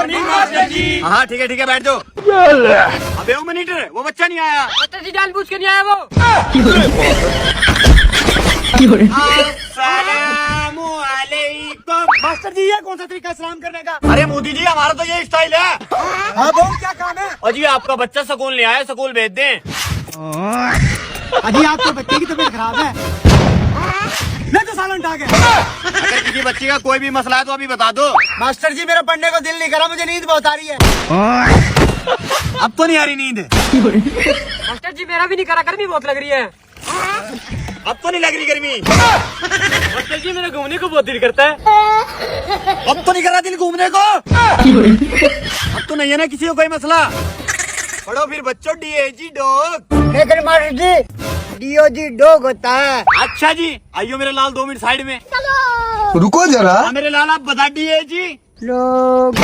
Morning master जी। हाँ ठीक है बैठ जाओ। अबे वो मॉनिटर, वो बच्चा नहीं आया। मास्टर जी जानबूझ के नहीं आया वो। अस्सलामुअलैकुम। मास्टर जी ये कौन सा तरीका सलाम करने का? अरे मोदी जी हमारा तो ये स्टाइल है। हाँ बोल क्या काम है? और जी आपका बच्चा स्कूल नहीं आया, स्कूल भेज दें। अजी आपके बच्चे की तबीयत खराब है। मैं तो सालन उठा गया। अगर किसी बच्चे का कोई भी मसला है तो अभी बता दो। मास्टर जी मेरा पढ़ने को दिल नहीं करा, मुझे नींद बहुत आ रही है। अब तो नहीं आ रही नींद। मास्टर जी मेरा भी नहीं करा, गर्मी बहुत लग रही है। अब तो नहीं लग रही गर्मी। मास्टर जी मेरा घूमने को बहुत दिल करता है। अब तो नहीं कर रहा दिल घूमने को। अब तो नहीं है ना किसी को कोई मसला। पढ़ो फिर बच्चों, DAG डॉग। लेकिन मास्टर जी DOG डॉग होता है। अच्छा जी आइयो मेरे लाल 2 मिनट साइड में। रुको जरा। हाँ मेरे लाल आप बता DAG लोग